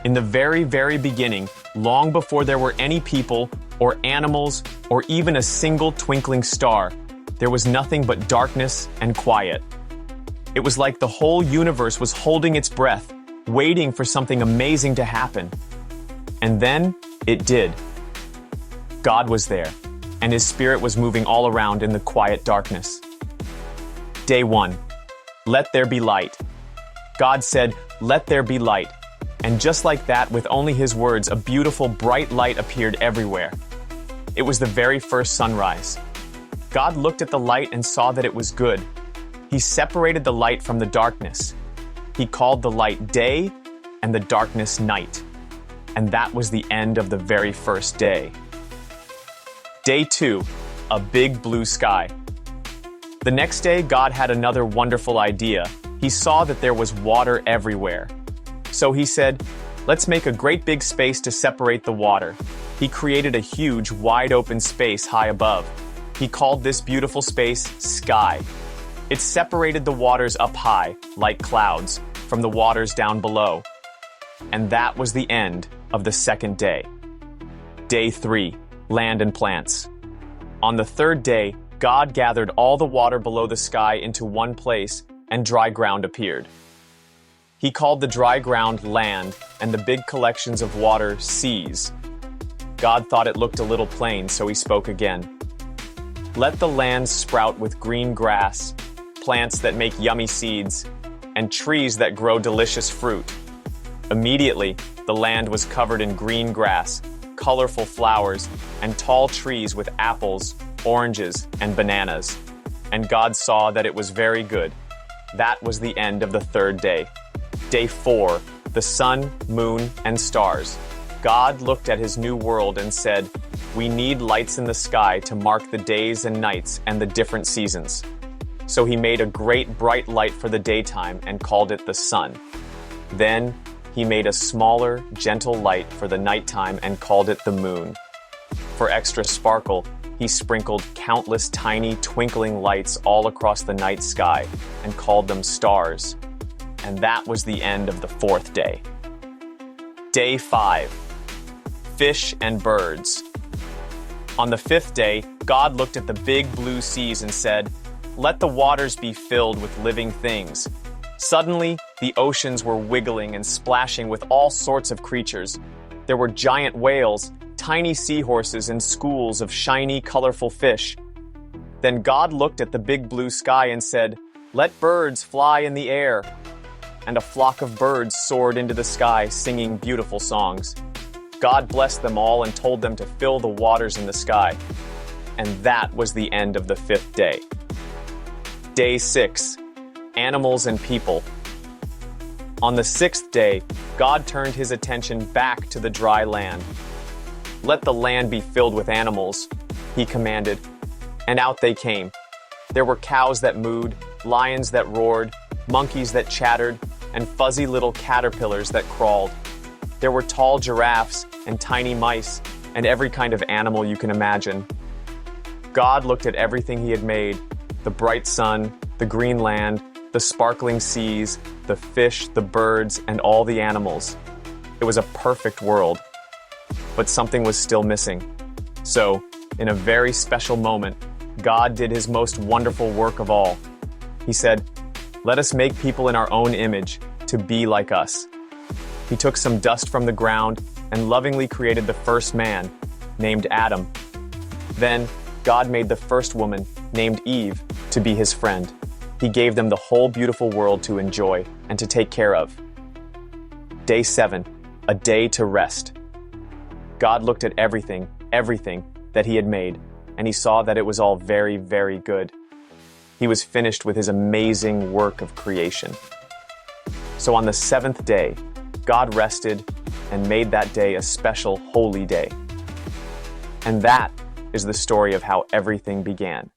In the very, very beginning, long before there were any people, or animals, or even a single twinkling star, there was nothing but darkness and quiet. It was like the whole universe was holding its breath, waiting for something amazing to happen. And then, it did. God was there, and His Spirit was moving all around in the quiet darkness. Day 1. Let there be light. God said, "Let there be light." And just like that, with only His words, a beautiful, bright light appeared everywhere. It was the very first sunrise. God looked at the light and saw that it was good. He separated the light from the darkness. He called the light day and the darkness night. And that was the end of the very first day. Day 2, a big blue sky. The next day, God had another wonderful idea. He saw that there was water everywhere. So He said, "Let's make a great big space to separate the water." He created a huge, wide-open space high above. He called this beautiful space sky. It separated the waters up high, like clouds, from the waters down below. And that was the end of the second day. Day 3, land and plants. On the third day, God gathered all the water below the sky into one place, and dry ground appeared. He called the dry ground land, and the big collections of water seas. God thought it looked a little plain, so He spoke again. "Let the land sprout with green grass, plants that make yummy seeds, and trees that grow delicious fruit." Immediately, the land was covered in green grass, colorful flowers, and tall trees with apples, oranges, and bananas. And God saw that it was very good. That was the end of the third day. Day 4, the sun, moon, and stars. God looked at His new world and said, "We need lights in the sky to mark the days and nights and the different seasons." So He made a great bright light for the daytime and called it the sun. Then He made a smaller, gentle light for the nighttime and called it the moon. For extra sparkle, He sprinkled countless tiny twinkling lights all across the night sky and called them stars. And that was the end of the fourth day. Day 5. Fish and birds. On the fifth day, God looked at the big blue seas and said, "Let the waters be filled with living things." Suddenly, the oceans were wiggling and splashing with all sorts of creatures. There were giant whales, tiny seahorses, and schools of shiny, colorful fish. Then God looked at the big blue sky and said, "Let birds fly in the air." And a flock of birds soared into the sky, singing beautiful songs. God blessed them all and told them to fill the waters in the sky. And that was the end of the fifth day. Day 6. Animals and people. On the sixth day, God turned His attention back to the dry land. "Let the land be filled with animals," He commanded. And out they came. There were cows that mooed, lions that roared, monkeys that chattered, and fuzzy little caterpillars that crawled. There were tall giraffes and tiny mice, and every kind of animal you can imagine. God looked at everything He had made, the bright sun, the green land, the sparkling seas, the fish, the birds, and all the animals. It was a perfect world. But something was still missing. So, in a very special moment, God did His most wonderful work of all. He said, "Let us make people in our own image, to be like us." He took some dust from the ground and lovingly created the first man, named Adam. Then, God made the first woman, named Eve, to be His friend. He gave them the whole beautiful world to enjoy and to take care of. Day 7, a day to rest. God looked at everything that He had made, and He saw that it was all very, very good. He was finished with His amazing work of creation. So on the seventh day, God rested and made that day a special holy day. And that is the story of how everything began.